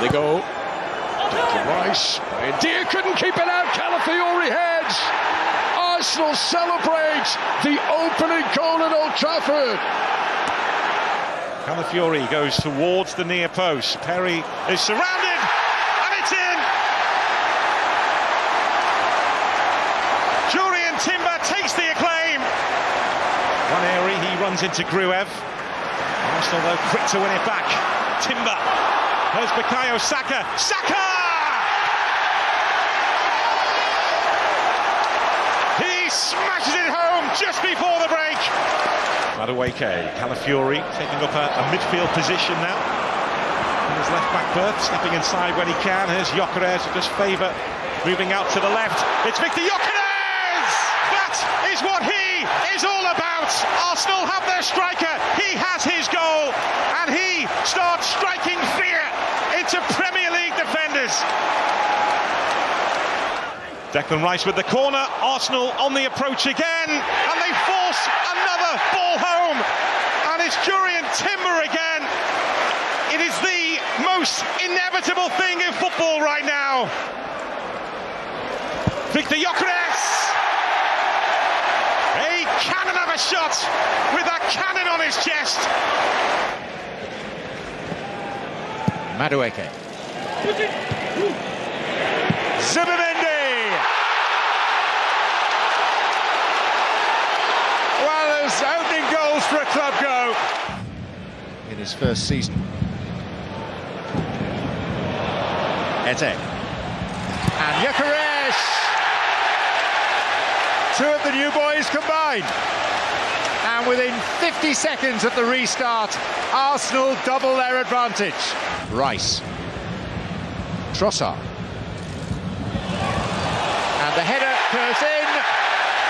they go. Declan Rice. India couldn't keep it out. Calafiori heads. Arsenal celebrate the opening goal at Old Trafford. Calafiori goes towards the near post. Perry is surrounded, and it's in! Jurian Timber takes the acclaim. One area, he runs into Gruev. Arsenal, though, quick to win it back. Timber. There's Bukayo Saka. Saka! He smashes it home just before the break. Madueke, Calafiori taking up a midfield position now. In his left back berth, stepping inside when he can. Here's Gyökeres, just favour moving out to the left. It's Victor Gyökeres! That is what he is all about. Arsenal have their striker. He has his goal, and he starts striking fear into Premier League defenders. Declan Rice with the corner. Arsenal on the approach again, and they force another ball home, and it's Jurian Timber again. It is the most inevitable thing in football right now. Victor Gyökeres, a cannon of a shot with that cannon on his chest. Madueke. Zubimendi. Well, there's opening goals for a club go In his first season. Eze. and Gyökeres. Two of the new boys combined, and within 50 seconds of the restart, Arsenal double their advantage. Rice. Trossard. And the header curves in,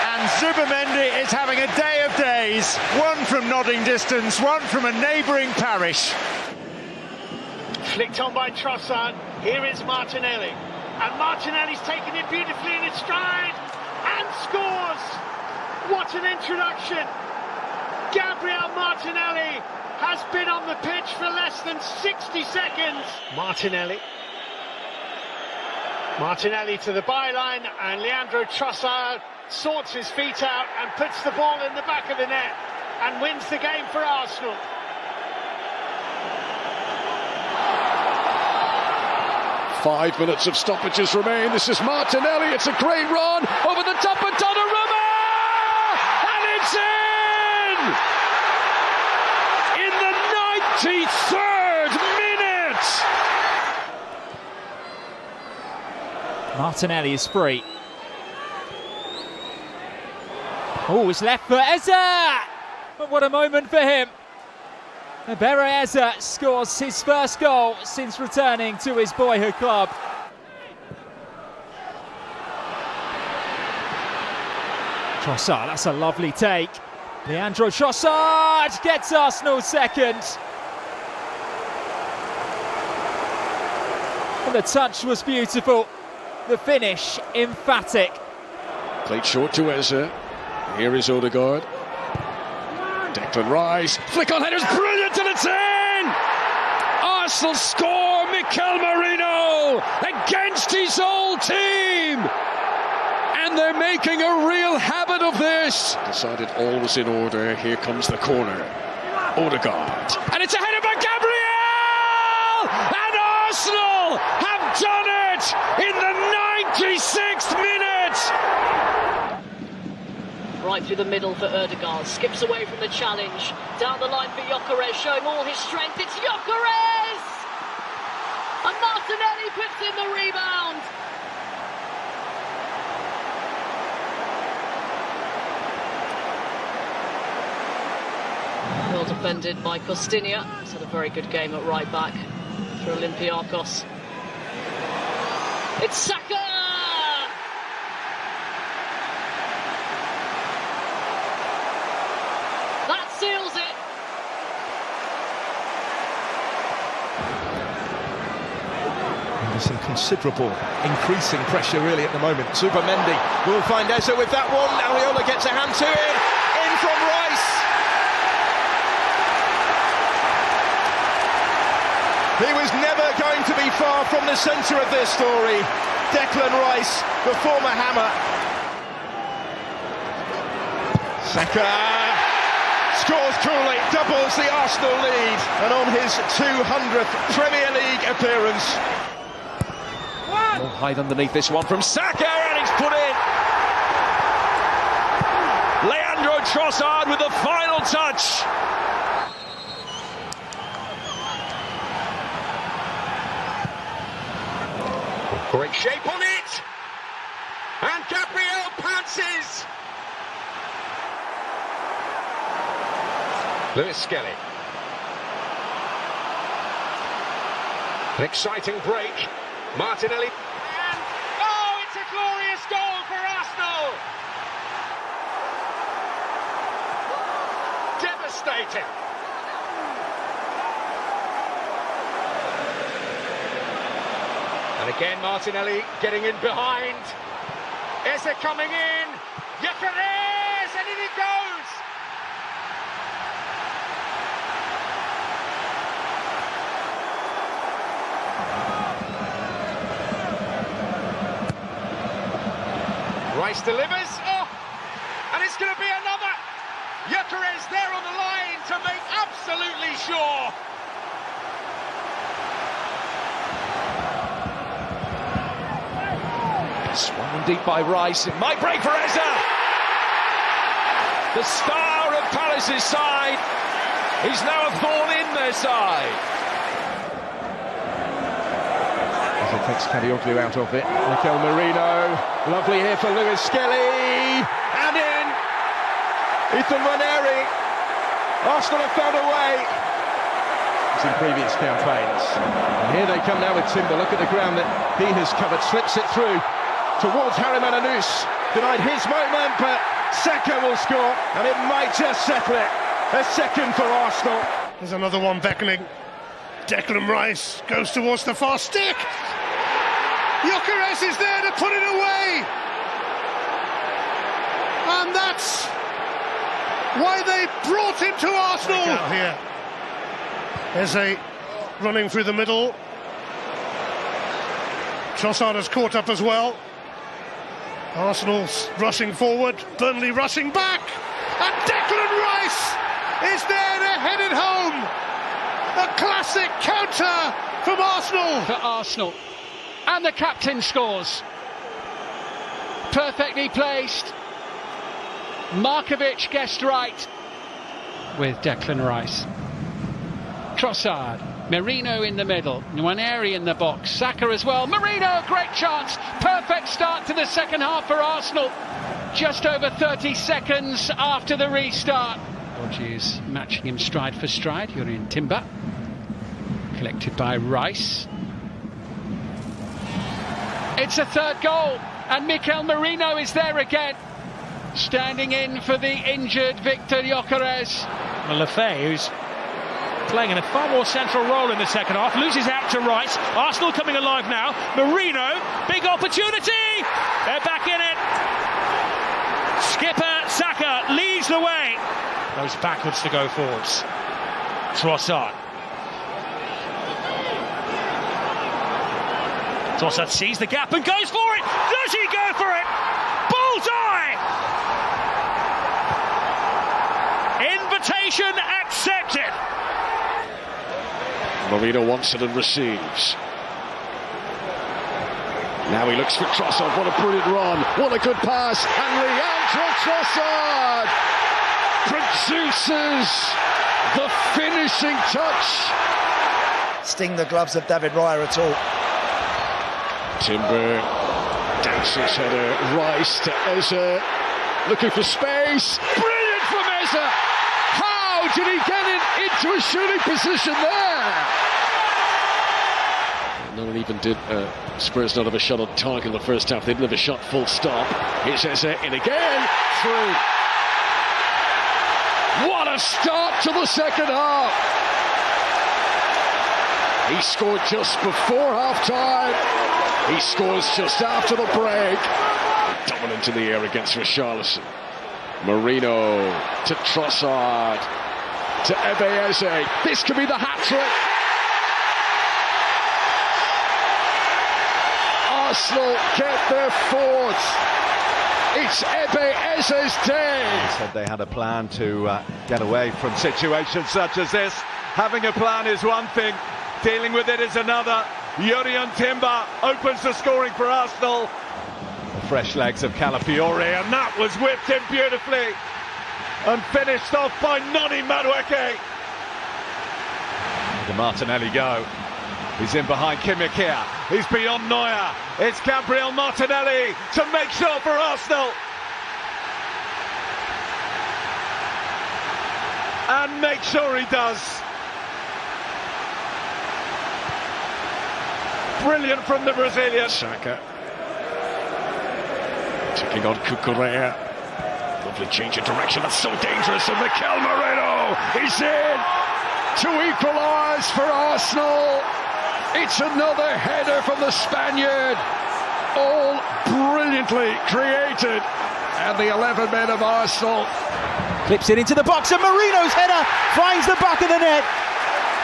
and Zubimendi is having a day of days. One from nodding distance, one from a neighbouring parish. Flicked on by Trossard. Here is Martinelli, and Martinelli's taken it beautifully in his stride and scores. What an introduction! Gabriel Martinelli has been on the pitch for less than 60 seconds. Martinelli to the byline, and Leandro Trossard sorts his feet out and puts the ball in the back of the net and wins the game for Arsenal. Five minutes of stoppages remain. This is Martinelli. It's a great run over the top of Donnarumma, and it's in the 93rd minute. Martinelli is free. Oh, it's left for Eze! But what a moment for him. Ebere Eze scores his first goal since returning to his boyhood club. Trossard, that's a lovely take. Leandro Trossard gets Arsenal second. And the touch was beautiful. The finish emphatic. Played short to Eze. Here is Odegaard. Declan Rice. Flick on headers. Brilliant, and it's in! Arsenal score. Mikel Merino against his old team. And they're making a real habit of this. Decided all was in order. Here comes the corner. Odegaard. And it's a header by Gabriel! And Arsenal have done it in the 96th minute! Right through the middle for Odegaard, skips away from the challenge, down the line for Gyökeres, showing all his strength. It's Gyökeres! And Martinelli puts in the rebound. Well defended by Costinia. He's had a very good game at right back for Olympiacos. It's Saka! That seals it. There's some considerable increasing pressure really at the moment. Zubimendi will find Eze with that one. Areola gets a hand to it. In from Rice. He was never going to be far from the centre of this story. Declan Rice, the former Hammer. Saka scores coolly, doubles the Arsenal lead, and on his 200th Premier League appearance. More height underneath this one from Saka, and it's put in. Leandro Trossard with the final touch. Great shape on it, and Gabriel pounces. Lewis Skelly. An exciting break. Martinelli. And, oh, it's a glorious goal for Arsenal. Devastating. And again, Martinelli getting in behind. Eze coming in. Gyökeres, and in he goes. Rice delivers. Oh, and it's going to be another. Gyökeres there on the line to make absolutely sure. Swung deep by Rice, it might break for Eze! The star of Palace's side, he's now a thorn in their side. As it takes Kadioglu out of it, Mikel Merino, lovely here for Lewis Skelly, and in! Ethan Ranieri, Arsenal have found a way. It's in previous campaigns. And here they come now with Timber, look at the ground that he has covered, slips it through towards Harry Mananous, denied his moment, but Saka will score, and it might just settle it. A second for Arsenal. There's another one beckoning. Declan Rice goes towards the far stick. Gyökeres is there to put it away. And that's why they brought him to Arsenal. Here. Eze running through the middle. Trossard has caught up as well. Arsenal's rushing forward, Burnley rushing back, and Declan Rice is there to head it home. A classic counter from Arsenal. For Arsenal, and the captain scores. Perfectly placed. Markovic guessed right with Declan Rice. Trossard. Merino in the middle, Nwaneri in the box, Saka as well, Merino, great chance, perfect start to the second half for Arsenal, just over 30 seconds after the restart. Borges matching him stride for stride, Jurrien Timber, collected by Rice. It's a third goal, and Mikel Merino is there again, standing in for the injured Victor Gyökeres. Well, Lefebvre, who's playing in a far more central role in the second half, loses out to Rice. Arsenal coming alive now. Merino, big opportunity. They're back in it. Skipper Saka leads the way. Goes backwards to go forwards. Trossard. Trossard sees the gap and goes for it. Does he go for it? Bullseye! Invitation accepted. Merino wants it and receives. Now he looks for Trossard. What a brilliant run. What a good pass. And Leandro Trossard produces the finishing touch. Sting the gloves of David Raya at all. Timber, dances header, Rice to Eze, looking for space. Brilliant from Eze. How did he get it into a shooting position there? No one even did. Spurs not have a shot on target in the first half. They didn't have a shot full stop. Here's Eze in again. Through. What a start to the second half. He scored just before half-time. He scores just after the break. Dominant in the air against Richarlison. Merino to Trossard to Eze. This could be the hat-trick. Arsenal get their fourth. It's Ebe Eze's day. They said they had a plan to get away from situations such as this. Having a plan is one thing, dealing with it is another. Jurrien Timber opens the scoring for Arsenal. The fresh legs of Calafiori, and that was whipped in beautifully and finished off by Noni Madueke. The Martinelli go. He's in behind Kimmich here. He's beyond Neuer. It's Gabriel Martinelli to make sure for Arsenal. And make sure he does. Brilliant from the Brazilian. Saka. Taking on Cucurella. Lovely change of direction. That's so dangerous. And Mikel Merino is in to equalise for Arsenal. It's another header from the Spaniard, all brilliantly created, and the 11 men of Arsenal. Clips it into the box, and Marino's header finds the back of the net.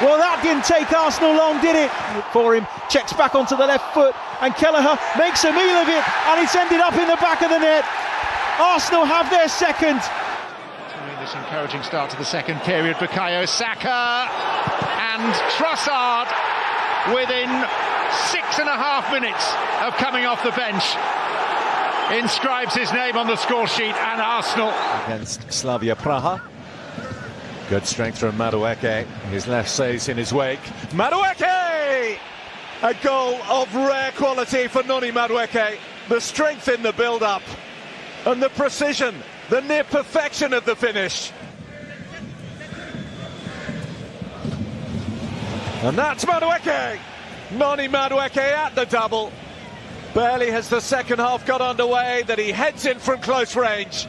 Well, that didn't take Arsenal long, did it? For him, checks back onto the left foot, and Kelleher makes a meal of it, and it's ended up in the back of the net. Arsenal have their second. This encouraging start to the second period. Bukayo Saka and Trossard within 6.5 minutes of coming off the bench inscribes his name on the score sheet, and Arsenal against Slavia Praha. Good strength from Madueke. His left stays in his wake. Madueke! A goal of rare quality for Noni Madueke. The strength in the build-up and the precision, the near perfection of the finish. And that's Madueke. Noni Madueke at the double. Barely has the second half got underway that he heads in from close range.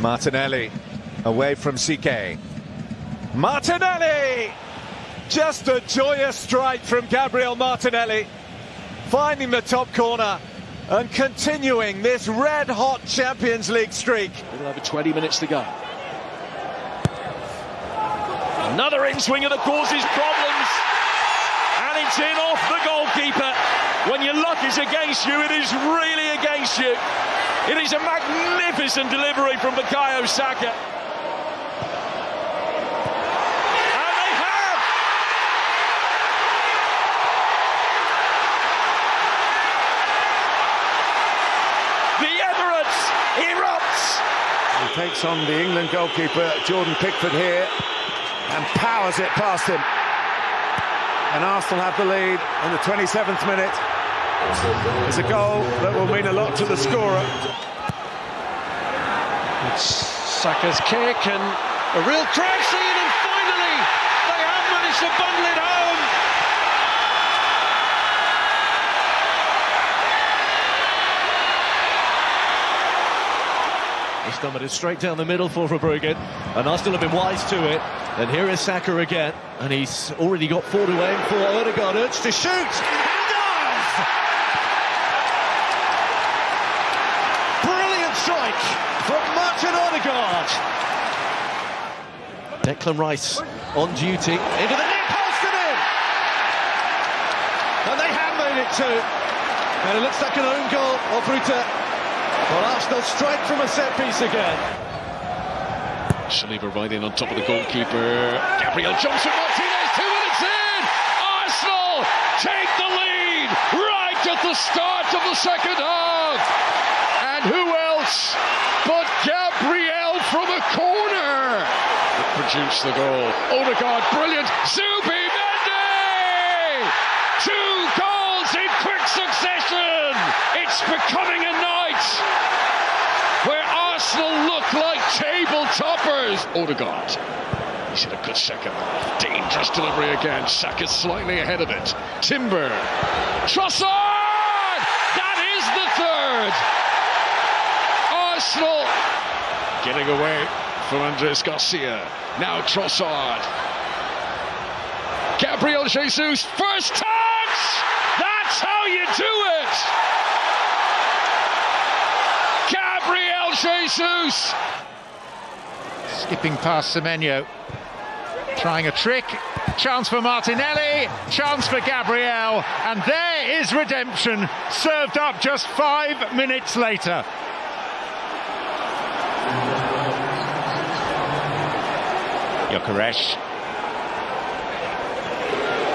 Martinelli away from CK. Martinelli! Just a joyous strike from Gabriel Martinelli, finding the top corner and continuing this red-hot Champions League streak. We'll have 20 minutes to go. Another in-swinger that causes problems, and it's in off the goalkeeper. When your luck is against you, it is really against you. It is a magnificent delivery from Bukayo Saka. And they have! The Emirates erupts! He takes on the England goalkeeper Jordan Pickford here and powers it past him. And Arsenal have the lead in the 27th minute. It's a goal that will mean a lot to the scorer. It's Saka's kick and a real crash scene, and finally they have managed to bundle it home. This time it is straight down the middle for Verbruggen, and Arsenal have been wise to it. And here is Saka again, and he's already got 4 to aim for Ødegaard. Urged to shoot, and does! Brilliant strike from Martin Ødegaard. Declan Rice on duty, into the near post and in! And they have made it 2. And it looks like an own goal of Ruta. Well, Arsenal strike from a set piece again. Saliba right in on top of the goalkeeper. Gabriel Johnson Martinez, 2 and it's in! Arsenal take the lead right at the start of the second half. And who else but Gabriel from a corner that produced the goal. Ødegaard, brilliant. Zubimendi! 2 goals in quick succession. It's becoming a night where Arsenal look like table toppers. Ødegaard, he's had a good second half. Dangerous delivery again. Saka's slightly ahead of it. Timber. Trossard! That is the third. Arsenal getting away from Andres Garcia. Now Trossard. Gabriel Jesus, first touch! That's how you do it! Gabriel Jesus! Skipping past Semenyo, trying a trick, Chance for Martinelli, chance for Gabriel, and there is redemption, served up just 5 minutes later. Gyökeres.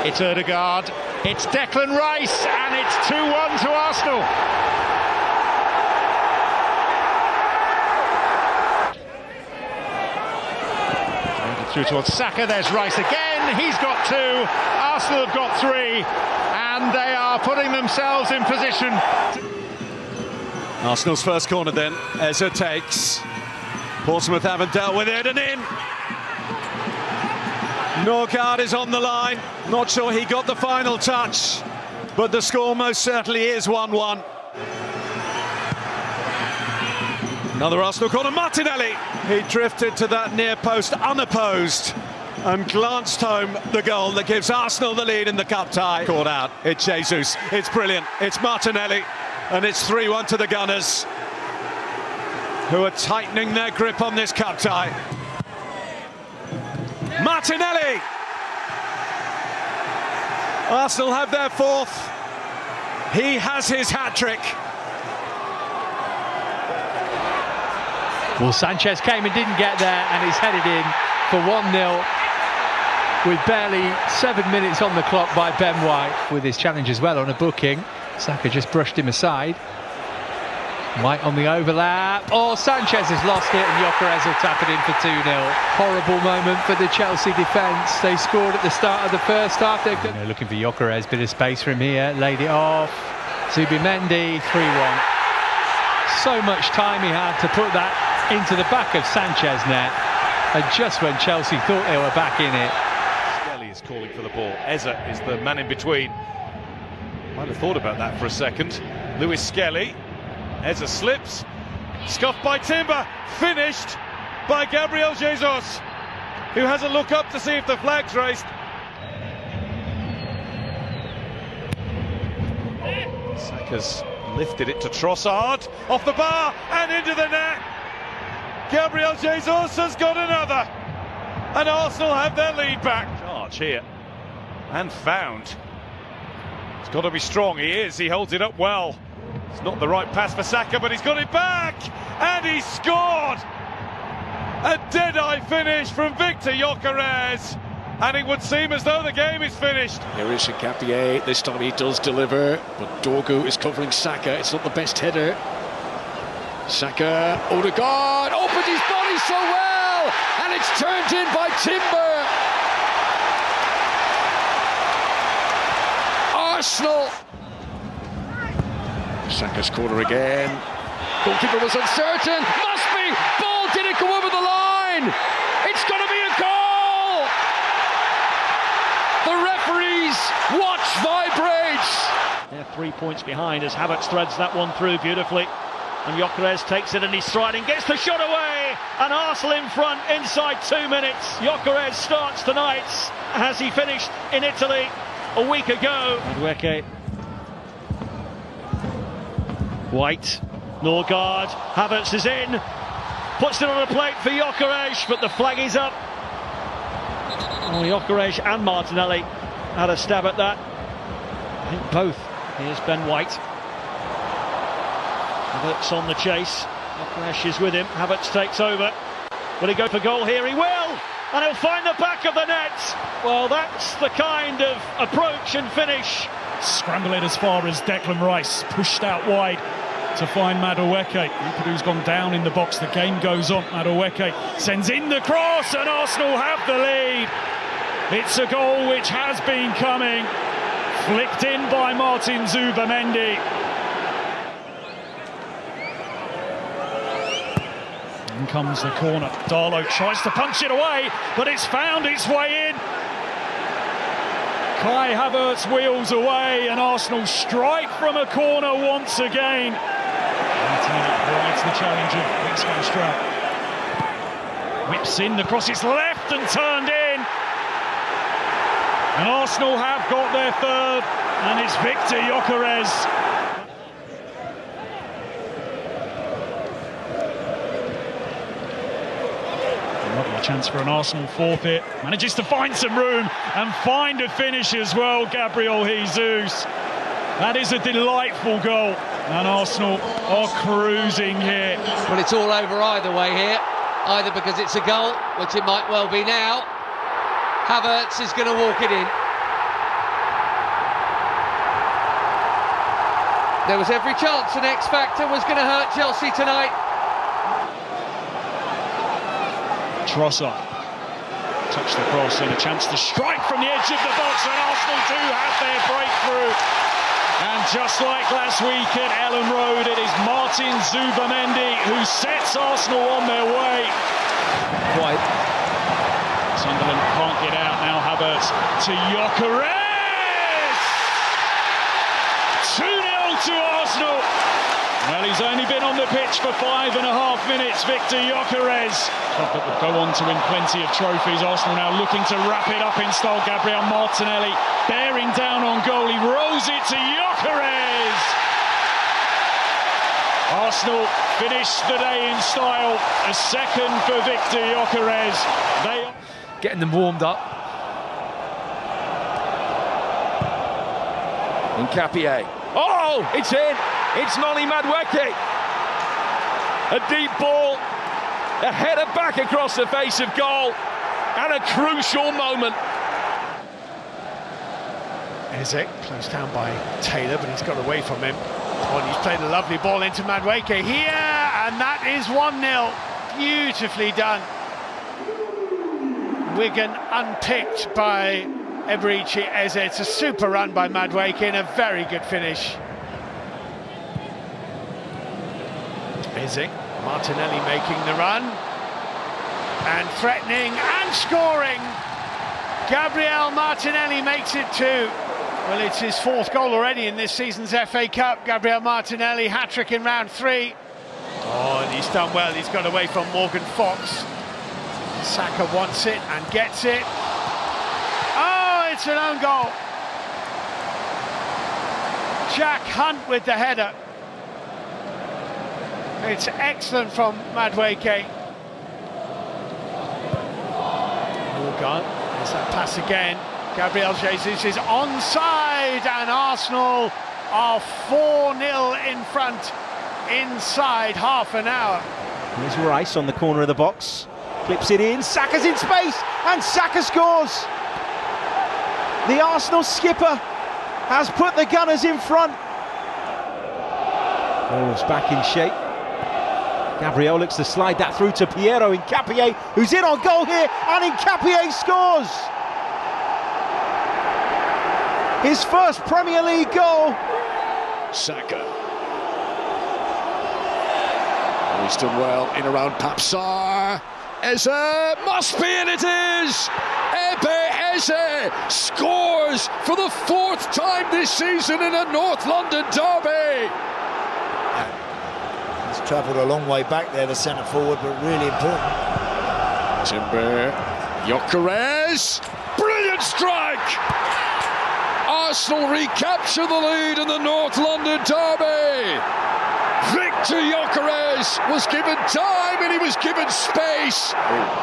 It's Ødegaard, it's Declan Rice, and it's 2-1 to Arsenal. Through towards Saka, there's Rice again, he's got 2, Arsenal have got 3, and they are putting themselves in position. Arsenal's first corner then, Eze takes. Portsmouth haven't dealt with it, and in. Norgard is on the line, not sure he got the final touch, but the score most certainly is 1-1. Another Arsenal corner, Martinelli. He drifted to that near post unopposed and glanced home the goal that gives Arsenal the lead in the cup tie. Caught out, it's Jesus, it's brilliant, it's Martinelli, and it's 3-1 to the Gunners, who are tightening their grip on this cup tie. Martinelli! Arsenal have their 4th. He has his hat-trick. Well, Sanchez came and didn't get there, and he's headed in for 1-0 with barely 7 minutes on the clock by Ben White. With his challenge as well on a booking, Saka just brushed him aside. White on the overlap. Oh, Sanchez has lost it, and Gyökeres will tap it in for 2-0. Horrible moment for the Chelsea defence. They scored at the start of the first half. They're looking for Gyökeres, bit of space for him here. Laid it off. Zubimendi, 3-1. So much time he had to put that into the back of Sanchez net, and just when Chelsea thought they were back in it. Skelly is calling for the ball. Eze is the man in between. Might have thought about that for a second. Lewis Skelly. Eze slips, scuffed by Timber, finished by Gabriel Jesus, who has a look up to see if the flag's raised. Saka's lifted it to Trossard, off the bar and into the net. Gabriel Jesus has got another, and Arsenal have their lead back. Charge here, and found. He's got to be strong, he is, he holds it up well. It's not the right pass for Saka, but he's got it back, and he scored! A dead-eye finish from Victor Gyökeres, and it would seem as though the game is finished. Here is Nketiah, this time he does deliver, but Dorgu is covering Saka, it's not the best header. Saka, Ødegaard, opened his body so well, and it's turned in by Timber. Arsenal. Saka's corner again. Goalkeeper was uncertain. Must be. Ball didn't go over the line. It's going to be a goal. The referee's watch vibrates. They're 3 points behind as Havertz threads that one through beautifully. And Gyökeres takes it in his stride and gets the shot away. And Arsenal in front inside 2 minutes. Gyökeres starts tonight as he finished in Italy a week ago. Madueke. White, Norgard, Havertz is in, puts it on a plate for Gyökeres, but the flag is up. Oh, Gyökeres and Martinelli had a stab at that. I think both. Here's Ben White. Havertz on the chase. Gyökeres is with him. Havertz takes over. Will he go for goal here? He will! And he'll find the back of the net. Well, that's the kind of approach and finish. Scrambling as far as Declan Rice, pushed out wide to find Madueke. Ipadu's gone down in the box, the game goes on. Madueke sends in the cross, and Arsenal have the lead. It's a goal which has been coming, flicked in by Martin Zubimendi. In comes the corner. Darlow tries to punch it away, but it's found its way in. Kai Havertz wheels away, and Arsenal strike from a corner once again. Rides the challenge of Van Strout. Whips in, the cross is left and turned in. And Arsenal have got their third, and it's Victor Gyökeres. Might be a chance for an Arsenal forfeit. Manages to find some room and find a finish as well, Gabriel Jesus. That is a delightful goal. And Arsenal are cruising here. Well, it's all over either way here. Either because it's a goal, which it might well be now. Havertz is going to walk it in. There was every chance an X Factor was going to hurt Chelsea tonight. Trossard touched the cross and a chance to strike from the edge of the box, and Arsenal do have their breakthrough. And just like last week at Ellen Road, it is Martin Zubamendi who sets Arsenal on their way. Quite. Sunderland can't get out now. Havertz to Gyökeres! 2-0 to Arsenal. Well, he's only been on the pitch for 5.5 minutes, Victor Gyökeres. But will go on to win plenty of trophies. Arsenal now looking to wrap it up in style. Gabriel Martinelli bearing down on goal. He rolls it to Gyökeres. Arsenal finished the day in style. A second for Victor Gyökeres. They getting them warmed up. Nkapie. Oh, it's in. It's Noni Madueke. A deep ball, a header back across the face of goal, and a crucial moment. Eze closed down by Taylor, but he's got away from him. Oh, and he's played a lovely ball into Madueke here, and that is 1-0. Beautifully done. Wigan unpicked by Eberechi Eze. It's a super run by Madueke and a very good finish. Eze, Martinelli making the run and threatening and scoring. Gabriel Martinelli makes it 2. Well, it's his 4th goal already in this season's FA Cup. Gabriel Martinelli, hat-trick in round 3. Oh, and he's done well. He's got away from Morgan Fox. Saka wants it and gets it. Oh, it's an own goal. Jack Hunt with the header. It's excellent from Madueke. Morgan, there's that pass again. Gabriel Jesus is onside, and Arsenal are 4-0 in front inside half an hour. Here's Rice on the corner of the box. Clips it in, Saka's in space, and Saka scores! The Arsenal skipper has put the Gunners in front. Ball's back in shape. Gabriel looks to slide that through to Piero Nkapie, who's in on goal here, and Nkapie scores! His first Premier League goal. Saka. Oh, he's done well in around Papsar. Eze must be, and it is! Ebe Eze scores for the 4th time this season in a North London derby. He's travelled a long way back there, the centre forward, but really important. Timber, Gyökeres, brilliant strike! Arsenal recapture the lead in the North London derby. Victor Gyökeres was given time and he was given space.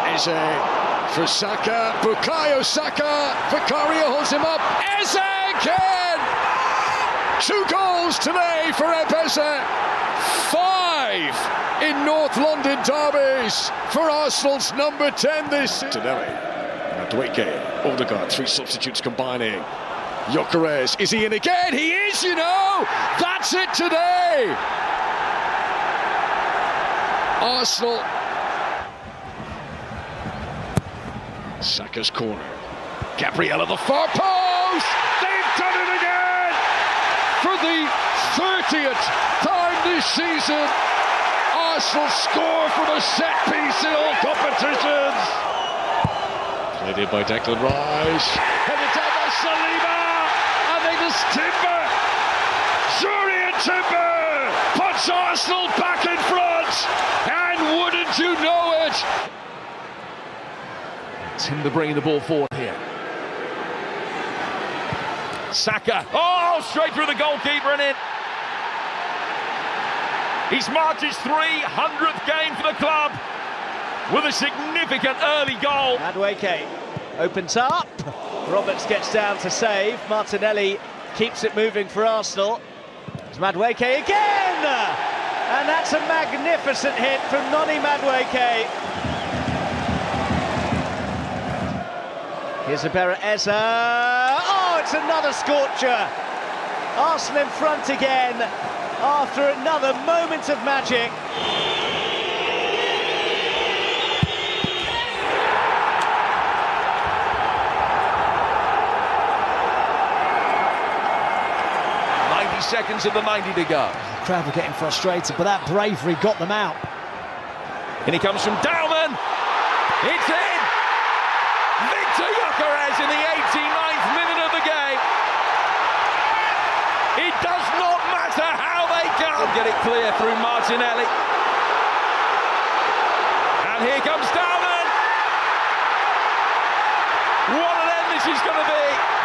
Eze for Saka, Bukayo Saka, Vicario holds him up. Eze again! 2 goals today for Eze. 5 in North London derbies for Arsenal's number 10 this season. Madueke, Odegaard, 3 substitutes combining. Gyökeres, is he in again? He is, you know! That's it today! Arsenal. Saka's corner. Gabriel at the far post! They've done it again! For the 30th time this season, Arsenal score from a set piece in all competitions. Played in by Declan Rice. Headed down by Saliba! I think it's Timber! Julian Timber puts Arsenal back in front! And wouldn't you know it? Timber bringing the ball forward here. Saka, oh, straight through the goalkeeper and in. He's marked his 300th game for the club. with a significant early goal. Madueke opens up. Roberts gets down to save. Martinelli keeps it moving for Arsenal. It's Madueke again! And that's a magnificent hit from Noni Madueke. Here's Ibera Eza. Oh, it's another scorcher. Arsenal in front again after another moment of magic. Seconds of the 90 to go. The crowd were getting frustrated, but that bravery got them out. And he comes from Dauman. It's in! Victor Gyökeres in the 89th minute of the game. It does not matter how they come. Get it clear through Martinelli. And here comes Dauman. What an end this is going to be.